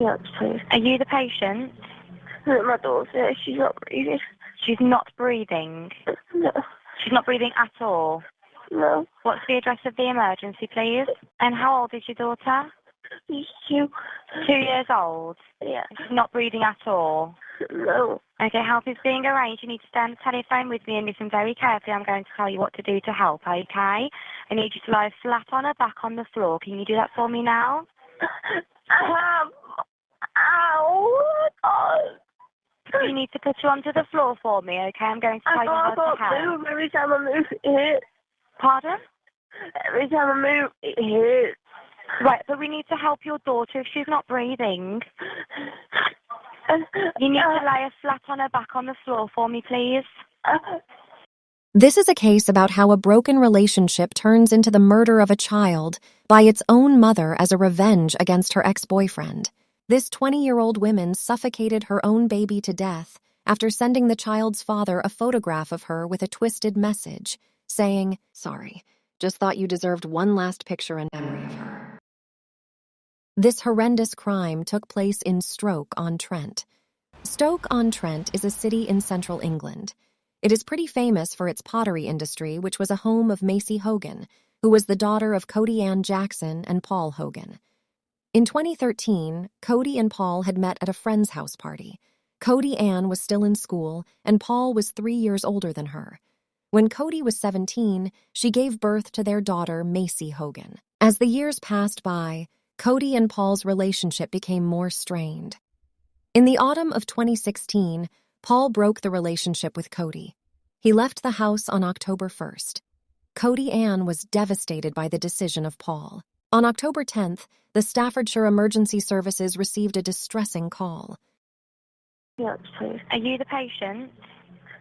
Yes, please. Are you the patient? My daughter, she's not breathing. She's not breathing. No. She's not breathing at all. No. What's the address of the emergency, please? And how old is your daughter? She's 2. 2 years old. Yeah. She's not breathing at all. No. Okay, help is being arranged. You need to stay on the telephone with me and listen very carefully. I'm going to tell you what to do to help, okay? I need you to lie flat on her back on the floor. Can you do that for me now? Ow. God. You need to put you onto the floor for me, okay? I'm going to tell you how to I can't help. move. Every time I move, it hurts. Pardon? Every time I move, it hurts. Right, but we need to help your daughter if she's not breathing. You need to lay her flat on her back on the floor for me, please. This is a case about how a broken relationship turns into the murder of a child by its own mother as a revenge against her ex-boyfriend. This 20-year-old woman suffocated her own baby to death after sending the child's father a photograph of her with a twisted message, saying, "Sorry, just thought you deserved one last picture in memory of her." This horrendous crime took place in Stoke-on-Trent. Stoke-on-Trent is a city in central England. It is pretty famous for its pottery industry, which was a home of Macey Hogen, who was the daughter of Cody Anne Jackson and Paul Hogen. In 2013, Cody and Paul had met at a friend's house party. Cody Anne was still in school, and Paul was 3 years older than her. When Cody was 17, she gave birth to their daughter, Macey Hogen. As the years passed by, Cody and Paul's relationship became more strained. In the autumn of 2016, Paul broke the relationship with Cody. He left the house on October 1st. Cody Anne was devastated by the decision of Paul. On October 10th, the Staffordshire Emergency Services received a distressing call. Yes, please. Are you the patient?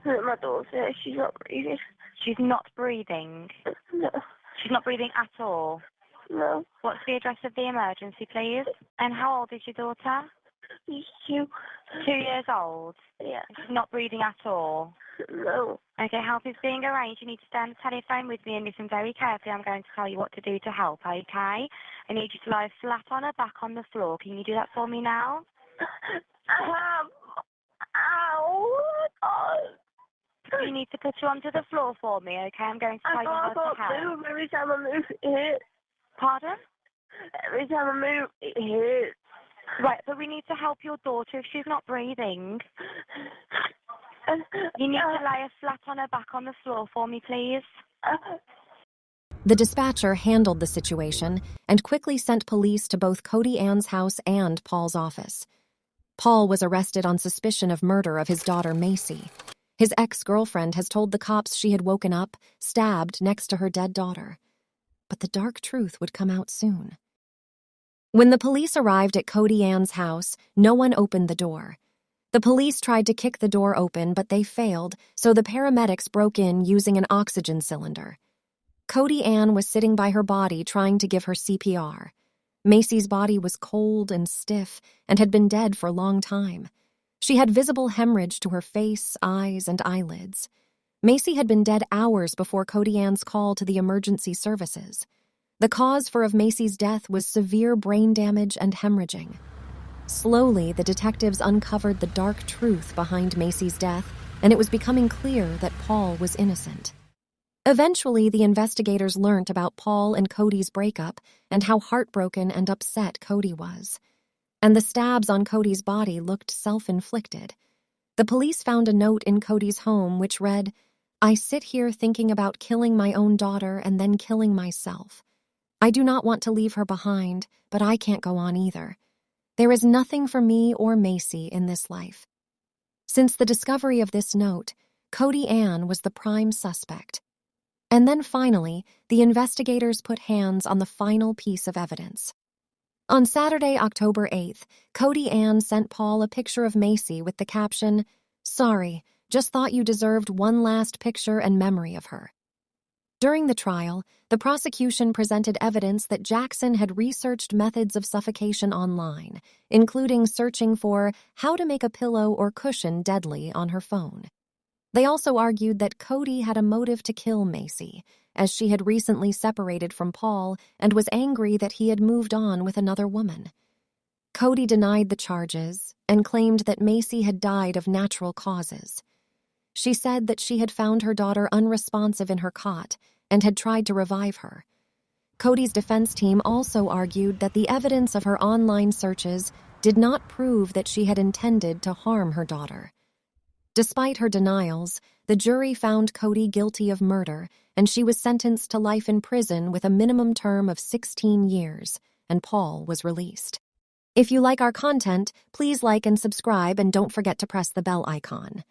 My daughter, she's not breathing. She's not breathing. No. She's not breathing at all. No. What's the address of the emergency, please? And how old is your daughter? She's 2. 2 years old. Yeah. She's not breathing at all. No. Okay, help is being arranged. You need to stay on the telephone with me and listen very carefully. I'm going to tell you what to do to help, okay? I need you to lie flat on her back on the floor. Can you do that for me now? Ow. God. You need to put you onto the floor for me, okay? I'm going to tell you how to I can't help. move. Every time I move, it hurts. Pardon? Every time I move, it hurts. Right, but we need to help your daughter if she's not breathing. You need to lay her flat on her back on the floor for me, please. The dispatcher handled the situation and quickly sent police to both Cody Anne's house and Paul's office. Paul was arrested on suspicion of murder of his daughter Macey. His ex-girlfriend has told the cops she had woken up, stabbed next to her dead daughter. But the dark truth would come out soon. When the police arrived at Cody Anne's house, no one opened the door. The police tried to kick the door open, but they failed, so the paramedics broke in using an oxygen cylinder. Cody Anne was sitting by her body trying to give her CPR. Macey's body was cold and stiff and had been dead for a long time. She had visible hemorrhage to her face, eyes, and eyelids. Macey had been dead hours before Cody Anne's call to the emergency services. The cause of Macey's death was severe brain damage and hemorrhaging. Slowly, the detectives uncovered the dark truth behind Macey's death, and it was becoming clear that Paul was innocent. Eventually, the investigators learned about Paul and Cody's breakup and how heartbroken and upset Cody was. And the stabs on Cody's body looked self-inflicted. The police found a note in Cody's home which read, "I sit here thinking about killing my own daughter and then killing myself. I do not want to leave her behind, but I can't go on either. There is nothing for me or Macey in this life." Since the discovery of this note, Cody Anne was the prime suspect. And then finally, the investigators put hands on the final piece of evidence. On Saturday, October 8th, Cody Anne sent Paul a picture of Macey with the caption, "Sorry, just thought you deserved one last picture and memory of her." During the trial, the prosecution presented evidence that Jackson had researched methods of suffocation online, including searching for how to make a pillow or cushion deadly on her phone. They also argued that Cody had a motive to kill Macey, as she had recently separated from Paul and was angry that he had moved on with another woman. Cody denied the charges and claimed that Macey had died of natural causes. She said that she had found her daughter unresponsive in her cot and had tried to revive her. Cody's defense team also argued that the evidence of her online searches did not prove that she had intended to harm her daughter. Despite her denials, the jury found Cody guilty of murder, and she was sentenced to life in prison with a minimum term of 16 years, and Paul was released. If you like our content, please like and subscribe, and don't forget to press the bell icon.